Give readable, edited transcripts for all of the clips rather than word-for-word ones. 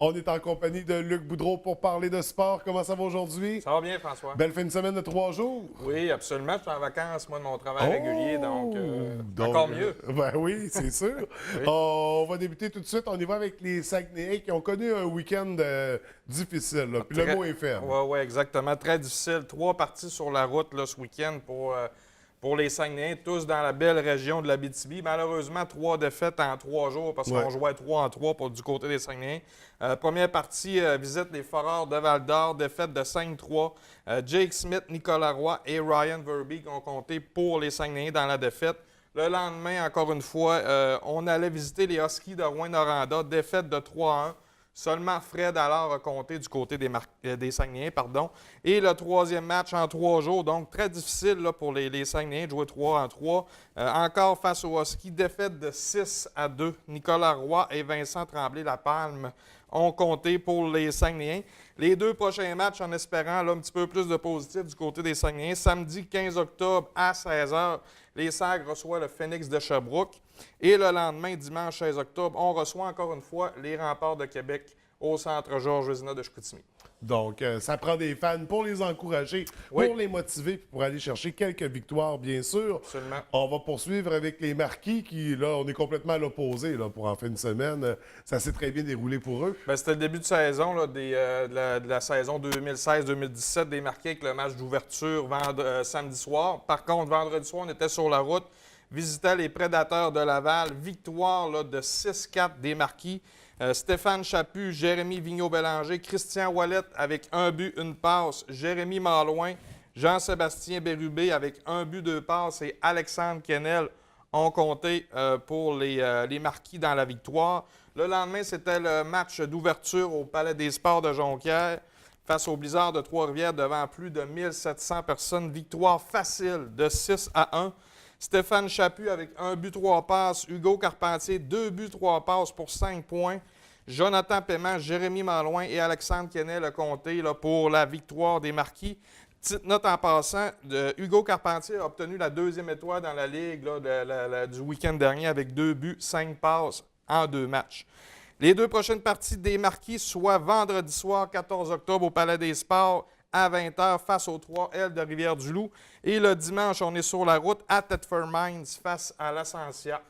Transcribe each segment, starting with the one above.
On est en compagnie de Luc Boudreau pour parler de sport. Comment ça va aujourd'hui? Ça va bien, François? Belle fin de semaine de 3 jours. Oui, absolument. Je suis en vacances, moi, de mon travail régulier, donc Donc, encore mieux. Ben oui, c'est sûr. Oui. On va débuter tout de suite. On y va avec les Saguenayens qui ont connu un week-end difficile. Là. Puis le mot est faible. Oui, exactement. Très difficile. 3 parties sur la route là, ce week-end pour les Saguenayens, tous dans la belle région de l'Abitibi. Malheureusement, 3 défaites en 3 jours parce qu'on jouait 3 en 3 du côté des Saguenayens. Première partie, visite des Foreurs de Val-d'Or, défaite de 5-3. Jake Smith, Nicolas Roy et Ryan Verbeek ont compté pour les Saguenayens dans la défaite. Le lendemain, encore une fois, on allait visiter les Huskies de Rouyn-Noranda, défaite de 3-1. Seulement Fred alors a compté du côté des Saguenayens. Et le troisième match en 3 jours, donc très difficile là, pour les Saguenayens de jouer 3 en 3. Encore face aux Huskies, défaite de 6-2. Nicolas Roy et Vincent Tremblay-Lapalme ont compté pour les Saguenayens. Les 2 prochains matchs, en espérant là, un petit peu plus de positif du côté des Saguenayens. Samedi 15 octobre à 16h, les Sagres reçoivent le Phoenix de Sherbrooke. Et le lendemain, dimanche 16 octobre, on reçoit encore une fois les Remparts de Québec au centre Georges Vézina de Chicoutimi. Donc, ça prend des fans pour les encourager, pour les motiver, puis pour aller chercher quelques victoires, bien sûr. Absolument. On va poursuivre avec les Marquis qui, là, on est complètement à l'opposé là, pour en fin de semaine. Ça s'est très bien déroulé pour eux. Bien, c'était le début de saison, là, de la saison 2016-2017, des Marquis avec le match d'ouverture samedi soir. Par contre, vendredi soir, on était sur la route, visitait les Prédateurs de Laval. Victoire là, de 6-4 des Marquis. Stéphane Chaput, Jérémy Vigneault-Bélanger, Christian Ouellet avec 1 but, 1 passe, Jérémy Malouin, Jean-Sébastien Bérubé avec 1 but, 2 passes et Alexandre Kennel ont compté pour les Marquis dans la victoire. Le lendemain, c'était le match d'ouverture au Palais des Sports de Jonquière face au Blizzard de Trois-Rivières devant plus de 1700 personnes. Victoire facile de 6-1. Stéphane Chaput avec 1 but, 3 passes. Hugo Carpentier, 2 buts, 3 passes pour 5 points. Jonathan Paiement, Jérémy Malouin et Alexandre Kennel ont compté là, pour la victoire des Marquis. Petite note en passant, Hugo Carpentier a obtenu la 2e étoile dans la Ligue là, du week-end dernier avec 2 buts, 5 passes en 2 matchs. Les 2 prochaines parties des Marquis, soit vendredi soir, 14 octobre, au Palais des Sports, à 20h, face aux 3L de Rivière-du-Loup. Et le dimanche, on est sur la route à Thetford Mines, face à l'Ascensia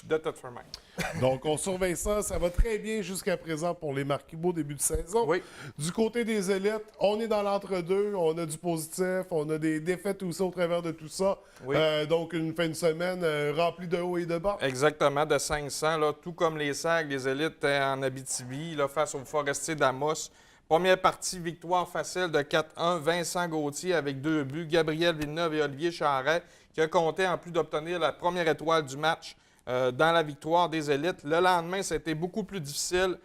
de Thetford Mines. Donc, on surveille ça. Ça va très bien jusqu'à présent pour les Marquis Beau début de saison. Oui. Du côté des élites, on est dans l'entre-deux. On a du positif. On a des défaites aussi au travers de tout ça. Oui. Donc, une fin de semaine remplie de hauts et de bas. Exactement, de 500. Là, tout comme les Sags, les élites en Abitibi, là, face aux Forestiers d'Amos. Première partie, victoire facile de 4-1. Vincent Gauthier avec 2 buts. Gabriel Villeneuve et Olivier Charret qui a compté en plus d'obtenir la première étoile du match dans la victoire des élites. Le lendemain, c'était beaucoup plus difficile.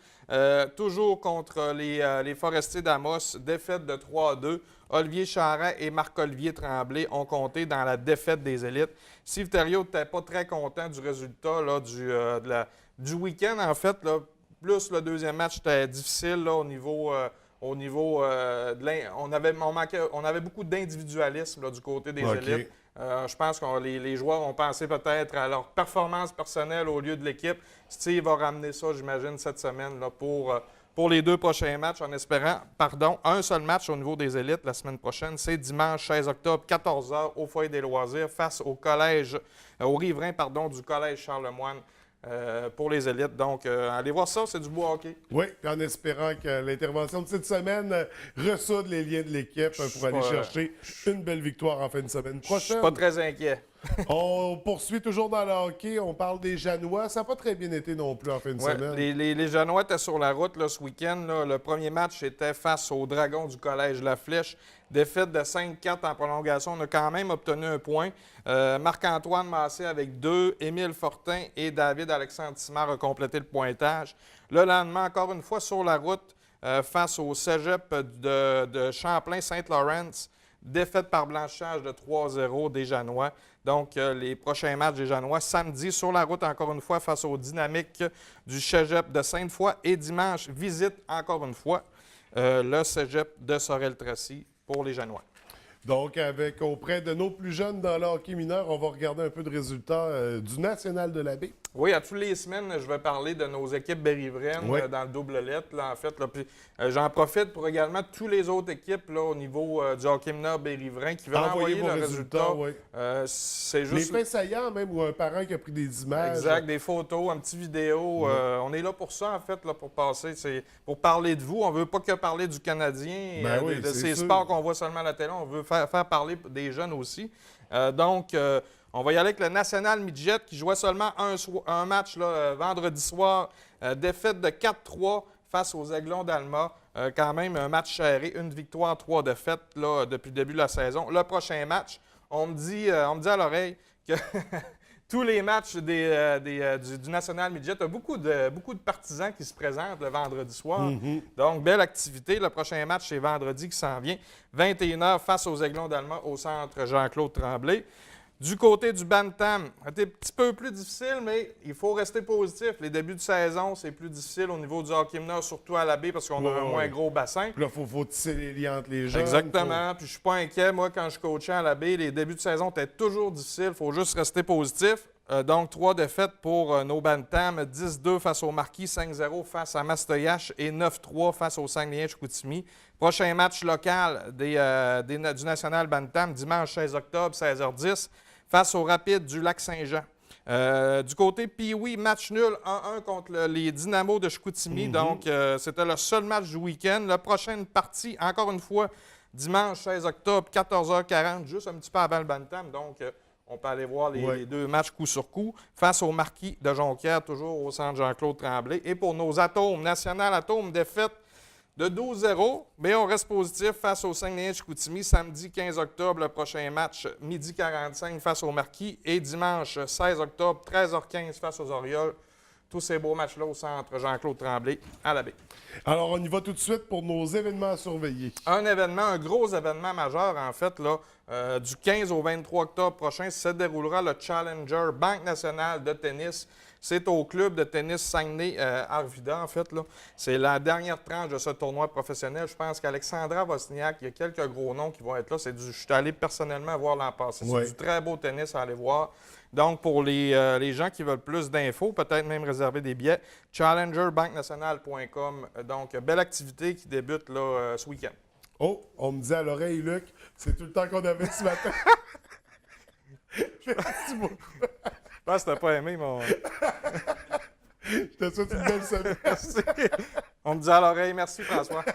Toujours contre les Forestiers d'Amos. Défaite de 3-2. Olivier Charret et Marc-Olivier Tremblay ont compté dans la défaite des élites. Steve Thériault n'était pas très content du résultat là, du week-end, en fait. Là, plus le deuxième match était difficile là, on avait beaucoup d'individualisme là, du côté des élites. Je pense que les joueurs ont pensé peut-être à leur performance personnelle au lieu de l'équipe. Steve va ramener ça, j'imagine, cette semaine là, pour les 2 prochains matchs, en espérant, un seul match au niveau des élites la semaine prochaine. C'est dimanche 16 octobre, 14h, au Foyer des loisirs, face au riverain du Collège Charlemagne. Pour les élites. Donc, allez voir ça, c'est du beau hockey. Oui, en espérant que l'intervention de cette semaine ressoude les liens de l'équipe pour aller chercher une belle victoire en fin de semaine prochaine. Je suis pas très inquiet. On poursuit toujours dans le hockey. On parle des Janois. Ça n'a pas très bien été non plus en fin de semaine. Les Janois étaient sur la route là, ce week-end. Là. Le premier match était face aux Dragons du Collège La Flèche. Défaite de 5-4 en prolongation. On a quand même obtenu un point. Marc-Antoine Massé avec 2. Émile Fortin et David-Alexandre Simard ont complété le pointage. Le lendemain, encore une fois, sur la route, face au cégep de Champlain-Saint-Laurent. Défaite par blanchage de 3-0 des Janois. Donc, les prochains matchs des Janois, samedi, sur la route, encore une fois, face aux Dynamiques du cégep de Sainte-Foy. Et dimanche, visite, encore une fois, le cégep de Sorel-Tracy pour les Janois. Donc, auprès de nos plus jeunes dans le hockey mineur, on va regarder un peu de résultats du National de la Baie. Oui, à toutes les semaines, je vais parler de nos équipes Berry-Vraine Oui. dans le double lettre, là, en fait. Là. Puis, j'en profite pour également toutes les autres équipes là, au niveau du hockey mineur Berry-Vraine qui veulent Envoyez envoyer vos le résultat. oui. C'est Les juste... faits saillants, même, ou un parent qui a pris des images. Exact, des photos, un petit vidéo. Ouais. On est là pour ça, en fait, là, pour passer. C'est pour parler de vous. On veut pas que parler du Canadien, Ben oui, de c'est ces sûr. sports qu'on voit seulement à la télé. On veut faire parler des jeunes aussi. Donc, on va y aller avec le National Midget qui jouait seulement un match là, vendredi soir. Défaite de 4-3 face aux Aiglons d'Alma. Quand même, un match serré, une victoire, 3 défaites là, depuis le début de la saison. Le prochain match, on me dit à l'oreille que tous les matchs du National Midget, il y a beaucoup de partisans qui se présentent le vendredi soir. Donc, belle activité. Le prochain match, c'est vendredi qui s'en vient. 21h face aux Aiglons d'Alma au centre Jean-Claude Tremblay. Du côté du Bantam, c'est un petit peu plus difficile, mais il faut rester positif. Les débuts de saison, c'est plus difficile au niveau du hockey mineur, surtout à la baie, parce qu'on a un moins gros bassin. Puis là, il faut tisser les liens entre les jeunes. Exactement. Puis je suis pas inquiet. Moi, quand je coachais à la baie, les débuts de saison étaient toujours difficiles. Il faut juste rester positif. Donc, 3 défaites pour nos Bantam. 10-2 face au Marquis, 5-0 face à Mastoyache et 9-3 face au Saguenay-Chicoutimi. Prochain match local du National Bantam, dimanche 16 octobre, 16h10, face au Rapide du Lac-Saint-Jean. Du côté Pee-Wee, match nul 1-1 contre les Dynamos de Chicoutimi. Donc, c'était le seul match du week-end. La prochaine partie, encore une fois, dimanche 16 octobre, 14h40, juste un petit peu avant le Bantam. Donc, on peut aller voir les deux matchs coup sur coup face au Marquis de Jonquière, toujours au centre Jean-Claude Tremblay. Et pour nos Atomes, National Atomes, défaite de 12-0, mais on reste positif face au Saguenay-Chicoutimi samedi 15 octobre, le prochain match, midi 45 face au Marquis et dimanche 16 octobre, 13h15 face aux Orioles. Tous ces beaux matchs-là au centre Jean-Claude Tremblay à la baie. Alors, on y va tout de suite pour nos événements à surveiller. Un gros événement majeur, en fait, là, du 15 au 23 octobre prochain, se déroulera le Challenger Banque nationale de tennis. C'est au club de tennis Saguenay-Arvida, en fait. Là. C'est la dernière tranche de ce tournoi professionnel. Je pense qu'Alexandra Wozniak, il y a quelques gros noms qui vont être là. Je suis allé personnellement voir l'an passé. C'est du très beau tennis à aller voir. Donc, pour les gens qui veulent plus d'infos, peut-être même réserver des billets, challengerbanquenationale.com. Donc, belle activité qui débute là, ce week-end. Oh, on me dit à l'oreille, Luc, c'est tout le temps qu'on avait ce matin. Merci beaucoup. Je pense que t'as pas aimé mon... Je te souhaite une belle semaine. Merci. On me dit à l'oreille. Merci, François.